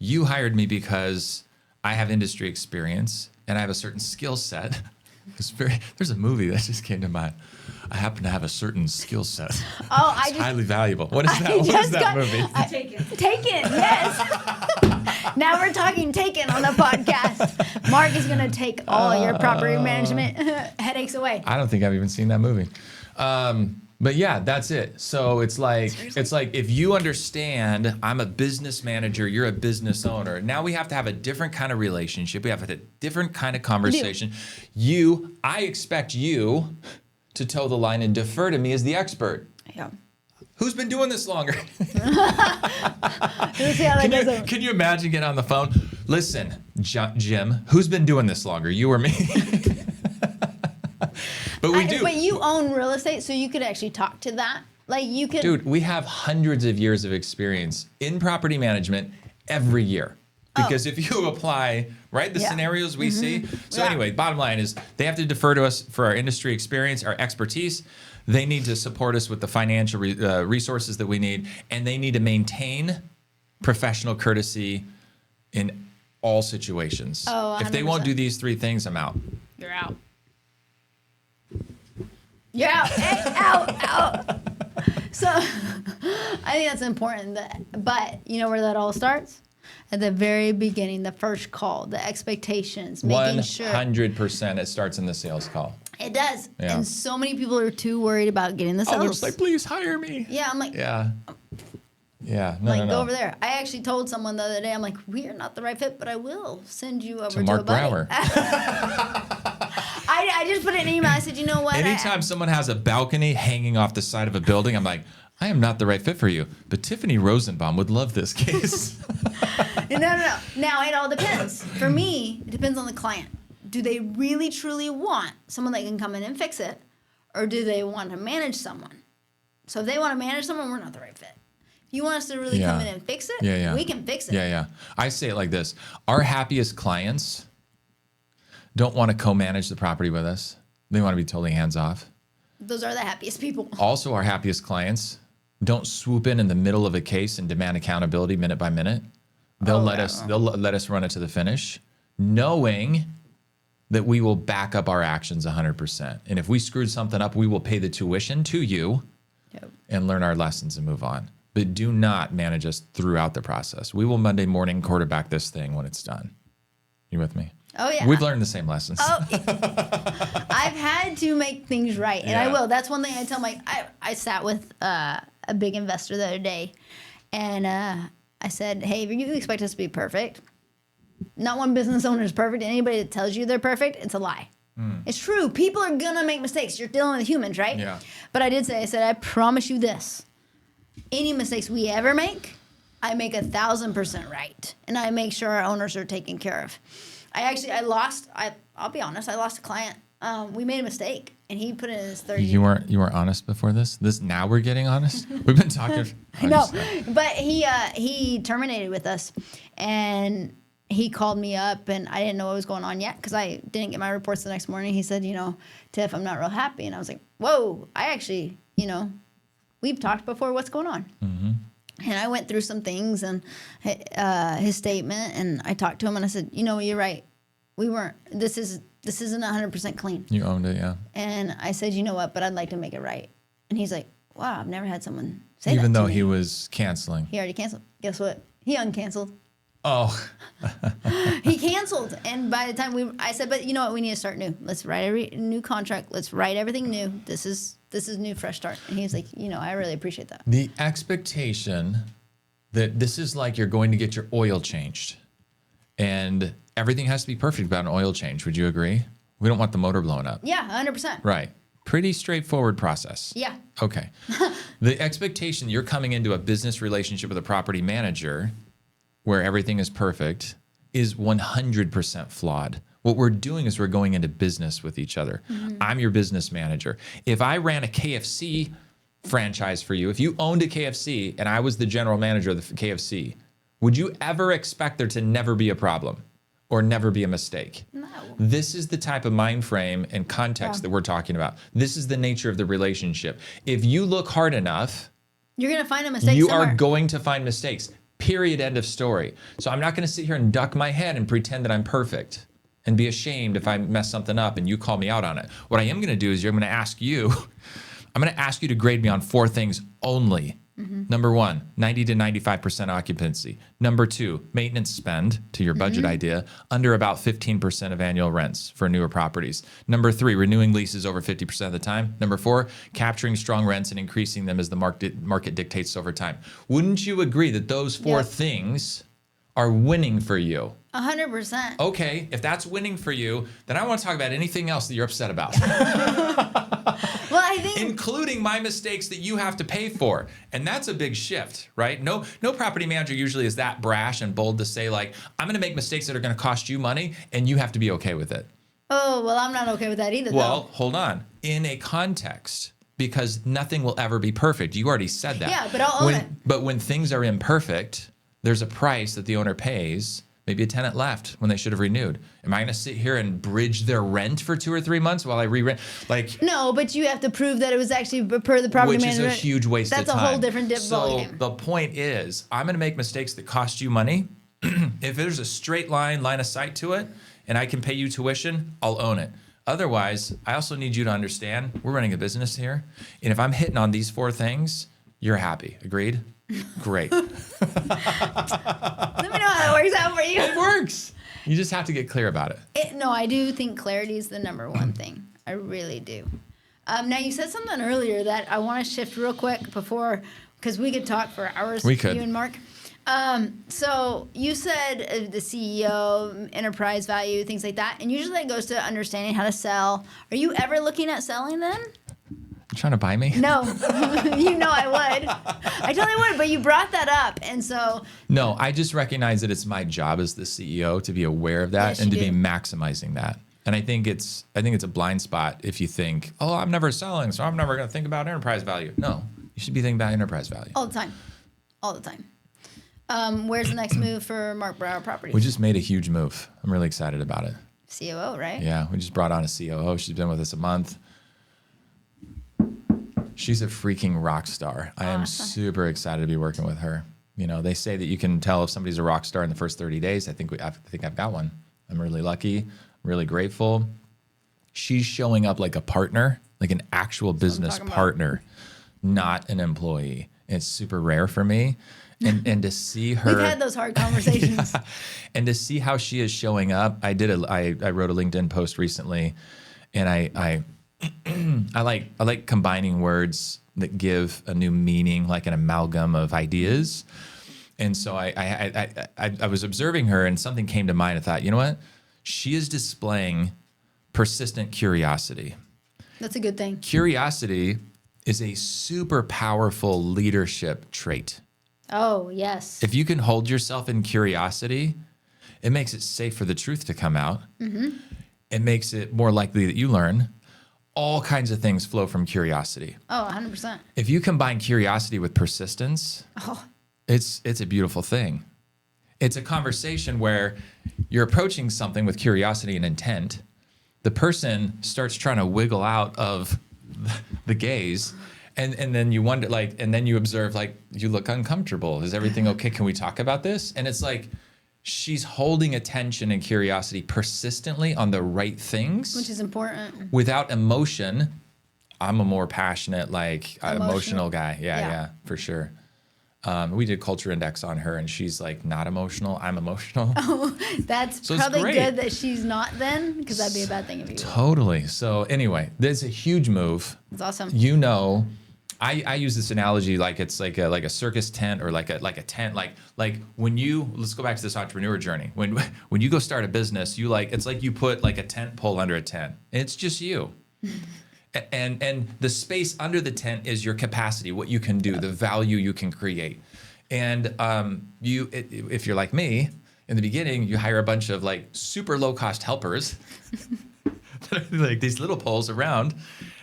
You hired me because I have industry experience and I have a certain skill set. There's a movie that just came to mind. I happen to have a certain skill set. Oh, it's highly valuable. What is that? What is that movie? Taken, yes. Now we're talking Taken on the podcast. Mark is going to take all your property management headaches away. I don't think I've even seen that movie. But yeah, that's it. So it's like if you understand I'm a business manager, you're a business owner. Now we have to have a different kind of relationship. We have a different kind of conversation. I expect you to toe the line and defer to me as the expert. Yeah. Who's been doing this longer? Can you imagine getting on the phone? Listen, Jim, who's been doing this longer, you or me? But we do. But you own real estate, so you could actually talk to that. Like you could. Dude, we have hundreds of years of experience in property management every year. Because if you apply, the scenarios we see. So anyway, bottom line is they have to defer to us for our industry experience, our expertise. They need to support us with the financial resources that we need. And they need to maintain professional courtesy in all situations. Oh, 100%. If they won't do these three things, I'm out. You're out. You're out. Hey, out. So I think that's important. But you know where that all starts? At the very beginning, the first call, the expectations, making sure. 100% it starts in the sales call. It does. Yeah. And so many people are too worried about getting the sales. they're just like, please hire me. Yeah, I'm like, Yeah. Yeah. No, like, no, no. go over there. I actually told someone the other day, I'm like, we are not the right fit, but I will send you over to Mark a buddy. Brower. I just put it in an email. I said, you know what? Anytime someone has a balcony hanging off the side of a building, I'm like, I am not the right fit for you. But Tiffany Rosenbaum would love this case. No. Now, it all depends. For me, it depends on the client. Do they really, truly want someone that can come in and fix it? Or do they want to manage someone? So if they want to manage someone, we're not the right fit. If you want us to really come in and fix it, we can fix it. Yeah. I say it like this. Our happiest clients don't want to co-manage the property with us. They want to be totally hands-off. Those are the happiest people. Also, our happiest clients don't swoop in the middle of a case and demand accountability minute by minute. They'll let us run it to the finish, knowing that we will back up our actions 100%. And if we screwed something up, we will pay the tuition to you and learn our lessons and move on. But do not manage us throughout the process. We will Monday morning quarterback this thing when it's done. You with me? Oh, yeah. We've learned the same lessons. Oh, I've had to make things right, and I will. That's one thing I tell I sat with a big investor the other day, and I said, hey, if you expect us to be perfect, not one business owner is perfect. Anybody that tells you they're perfect, it's a lie. It's true. People are going to make mistakes. You're dealing with humans, right? Yeah. But I did say, I said, I promise you this. Any mistakes we ever make, I make 1,000% right. And I make sure our owners are taken care of. I'll be honest, I lost a client. We made a mistake, and he put in his 30. You weren't honest before this? Now we're getting honest? We've been talking. No, but he terminated with us, and he called me up, and I didn't know what was going on yet because I didn't get my reports the next morning. He said, Tiff, I'm not real happy. And I was like, whoa, I actually, we've talked before. What's going on? Mm-hmm. And I went through some things and his statement, and I talked to him, and I said, you're right. This isn't 100% clean. You owned it, yeah. And I said, you know what, but I'd like to make it right. And he's like, wow, I've never had someone say that to me. Even though he was canceling. He already canceled. Guess what? He uncanceled. Oh. He canceled. And by the time I said, but you know what? We need to start new. Let's write a new contract. Let's write everything new. This is new, fresh start. And he's like, I really appreciate that. The expectation that this is like you're going to get your oil changed and everything has to be perfect about an oil change. Would you agree? We don't want the motor blowing up. Yeah, 100%. Right. Pretty straightforward process. Yeah. Okay. The expectation you're coming into a business relationship with a property manager where everything is perfect is 100% flawed. What we're doing is we're going into business with each other. Mm-hmm. I'm your business manager. If I ran a KFC franchise for you, if you owned a KFC and I was the general manager of the KFC, would you ever expect there to never be a problem or never be a mistake? No. This is the type of mind frame and context that we're talking about. This is the nature of the relationship. If you look hard enough, you're going to find a mistake You somewhere. are going to find mistakes. Period. End of story. So I'm not going to sit here and duck my head and pretend that I'm perfect and be ashamed if I mess something up and you call me out on it. What I am going to do is I'm going to ask you to grade me on 4 things only. Mm-hmm. Number 1, 90 to 95% occupancy. Number 2, maintenance spend, to your budget idea, under about 15% of annual rents for newer properties. Number 3, renewing leases over 50% of the time. Number 4, capturing strong rents and increasing them as the market dictates over time. Wouldn't you agree that those 4 things are winning for you? 100%. Okay, if that's winning for you, then I want to talk about anything else that you're upset about. Well, I think including my mistakes that you have to pay for. And that's a big shift, right? No property manager usually is that brash and bold to say, like, I'm going to make mistakes that are going to cost you money and you have to be okay with it. Oh, well, I'm not okay with that either, Well, hold on. In a context, because nothing will ever be perfect. You already said that. Yeah, but I'll own it. But when things are imperfect, there's a price that the owner pays. Maybe a tenant left when they should have renewed. Am I going to sit here and bridge their rent for 2 or 3 months while I re-rent? No, but you have to prove that it was actually per the property manager. Which is a huge waste of time. That's a whole different ballgame. So the point is, I'm going to make mistakes that cost you money. If there's a straight line of sight to it, and I can pay you tuition, I'll own it. Otherwise, I also need you to understand we're running a business here, and if I'm hitting on these 4 things, you're happy. Agreed? Great. Let me know how it works out for you. It works. You just have to get clear about it. No, I do think clarity is the number one thing. I really do. Now, you said something earlier that I want to shift real quick because we could talk for hours, We could. you and Mark. So you said the CEO, enterprise value, things like that. And usually that goes to understanding how to sell. Are you ever looking at selling then? You trying to buy me? No, you know I would. I totally would, but you brought that up. And so. No, I just recognize that it's my job as the CEO to be aware of that and to be maximizing that. And I think it's a blind spot if you think, oh, I'm never selling, so I'm never going to think about enterprise value. No, you should be thinking about enterprise value. All the time. Where's the next move for Mark Brower Properties? We just made a huge move. I'm really excited about it. COO, right? Yeah, we just brought on a COO. She's been with us a month. She's a freaking rock star. I am super excited to be working with her. You know, they say that you can tell if somebody's a rock star in the first 30 days. I think I've got one. I'm really lucky, really grateful. She's showing up like a partner, like an actual business partner, not an employee. It's super rare for me. And to see her, we've had those hard conversations. Yeah, and to see how she is showing up, I wrote a LinkedIn post recently, and I like combining words that give a new meaning, like an amalgam of ideas. And so I was observing her, and something came to mind. I thought, you know what? She is displaying persistent curiosity. That's a good thing. Curiosity is a super powerful leadership trait. Oh, yes. If you can hold yourself in curiosity, it makes it safe for the truth to come out. Mm-hmm. It makes it more likely that you learn. All kinds of things flow from curiosity. Oh, 100%. If you combine curiosity with persistence, it's a beautiful thing. It's a conversation where you're approaching something with curiosity and intent. The person starts trying to wiggle out of the gaze. And then you wonder, like, and then you observe, like, you look uncomfortable. Is everything okay? Can we talk about this? And it's like she's holding attention and curiosity persistently on the right things. Which is important. Without emotion. I'm a more passionate, like, emotional guy. Yeah, for sure. We did culture index on her, and she's like not emotional. I'm emotional. Oh, that's so probably good that she's not then, because that'd be a bad thing if you were. Totally. So anyway, there's a huge move. It's awesome. You know, I use this analogy like it's like a circus tent, or like a tent, like when you, let's go back to this entrepreneur journey. When you go start a business, it's like you put like a tent pole under a tent. It's just you. And the space under the tent is your capacity, what you can do, the value you can create. And if you're like me, in the beginning, you hire a bunch of like super low cost helpers, like these little poles around,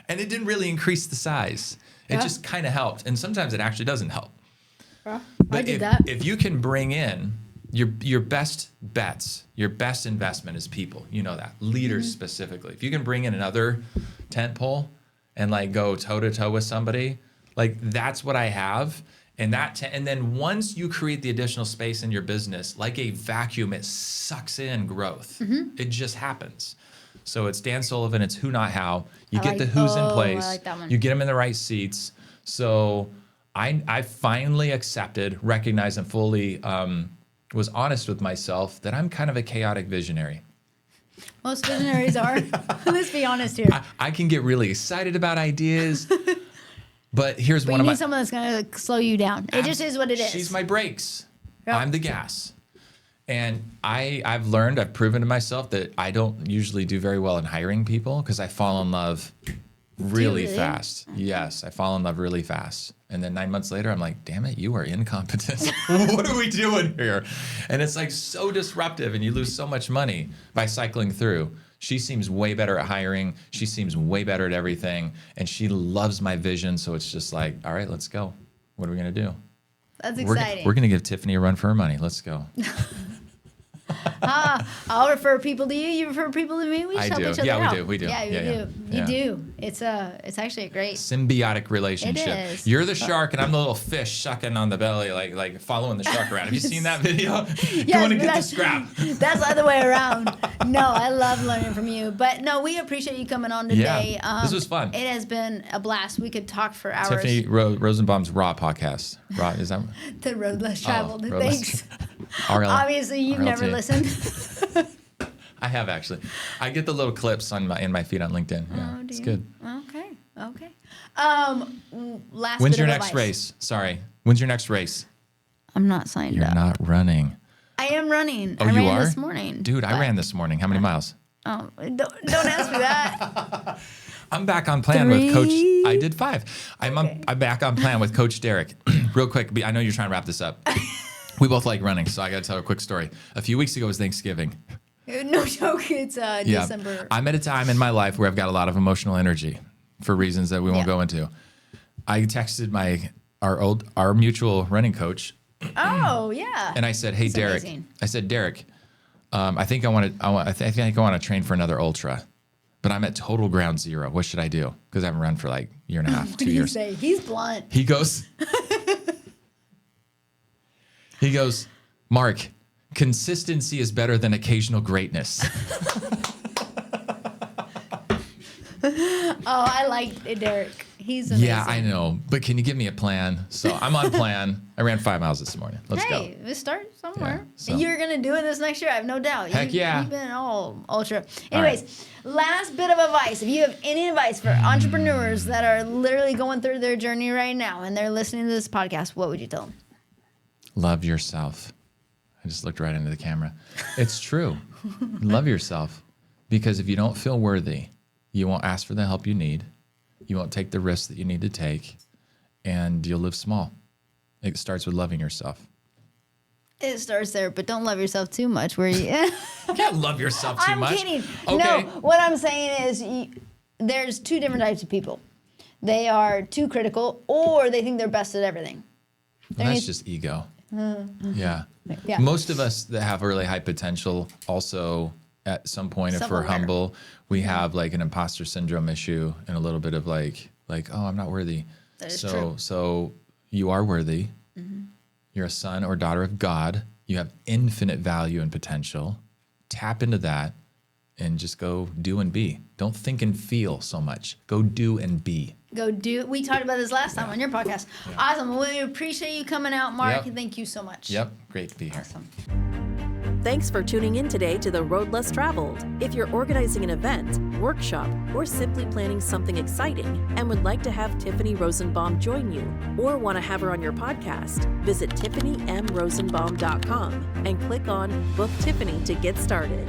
and it didn't really increase the size. It just kind of helped. And sometimes it actually doesn't help. Well, but I did that. If you can bring in your best bets, your best investment is people. You know that. Leaders specifically. If you can bring in another tent pole and like go toe to toe with somebody, like that's what I have. And and then once you create the additional space in your business, like a vacuum, it sucks in growth. It just happens. So it's Dan Sullivan, it's who, not how. You get the who's in place. I like that one. You get them in the right seats. So I finally accepted, recognized, and fully was honest with myself that I'm kind of a chaotic visionary. Most visionaries are. Let's be honest here. I can get really excited about ideas, but here's but one of my... you need someone that's going to slow you down. It just is what it is. She's my brakes. Yep. I'm the gas. And I've proven to myself that I don't usually do very well in hiring people because I fall in love really fast. Yes, I fall in love really fast. And then 9 months later, I'm like, damn it, you are incompetent. What are we doing here? And it's like so disruptive, and you lose so much money by cycling through. She seems way better at hiring. She seems way better at everything. And she loves my vision. So it's just like, all right, let's go. What are we going to do? That's exciting. We're going to give Tiffany a run for her money. Let's go. I'll refer people to you. You refer people to me. We I help do. each other Yeah, out. we do. We do. Yeah, you do. It's actually a great symbiotic relationship. It is. You're the shark, and I'm the little fish sucking on the belly, like following the shark around. Have you seen that video? You want to get the scrap. That's the other way around. No, I love learning from you. But no, we appreciate you coming on today. Yeah, this was fun. It has been a blast. We could talk for hours. Tiffany Rosenbaum's Raw podcast. Raw, is that? The Road Less Traveled. Road Less- Thanks. RL, Obviously, you've RLT. never listened. I have actually. I get the little clips in my feed on LinkedIn. Yeah, Oh, do it's you? good. Okay. Last When's bit your of next advice. race? Sorry. When's your next race? I'm not signed You're up. not running. I am running. Oh, I you ran are? this morning. Dude, I but- ran this morning. How many miles? Oh, don't ask me that. I'm back on plan with Coach. 3. I did 5. I'm back on plan with Coach Derek. Real quick, I know you're trying to wrap this up. We both like running, so I got to tell a quick story. A few weeks ago was Thanksgiving. No joke. It's December. I'm at a time in my life where I've got a lot of emotional energy for reasons that we won't go into. I texted our mutual running coach, Oh yeah. and I said, "Hey, That's Derek." amazing. I said, "Derek, I think I want to train for another ultra, but I'm at total ground zero. What should I do? Because I haven't run for like a year and a half, What 2 did years." he say? He's blunt. He goes, "Mark, consistency is better than occasional greatness." Oh, I like Derek. He's amazing. Yeah, I know. But can you give me a plan? So I'm on plan. I ran 5 miles this morning. Let's go. Hey, let's start somewhere. Yeah, so- You're gonna do it this next year. I have no doubt. Heck yeah. You've been all ultra. All right. Anyways, last bit of advice. If you have any advice for entrepreneurs that are literally going through their journey right now and they're listening to this podcast, what would you tell them? Love yourself. I just looked right into the camera. It's true. Love yourself. Because if you don't feel worthy, you won't ask for the help you need. You won't take the risks that you need to take. And you'll live small. It starts with loving yourself. It starts there, but don't love yourself too much. Where you? You can't love yourself too I'm much. kidding. Okay. No, what I'm saying is there's 2 different types of people. They are too critical, or they think they're best at everything. Well, that's just ego. Yeah. Yeah. Most of us that have really high potential also at some point, if we're Self-aware. humble, we have like an imposter syndrome issue and a little bit of like, oh, I'm not worthy. That is so, true. So you are worthy. You're a son or daughter of God. You have infinite value and potential. Tap into that and just go do and be. Don't think and feel so much. Go do and be. Go do. We talked about this last time on your podcast. Awesome. Well, we appreciate you coming out, Mark. Yep. Thank you so much. Yep. Great to be here. Awesome. Thanks for tuning in today to The Road Less Traveled. If you're organizing an event, workshop, or simply planning something exciting and would like to have Tiffany Rosenbaum join you or want to have her on your podcast, visit TiffanyMRosenbaum.com and click on Book Tiffany to get started.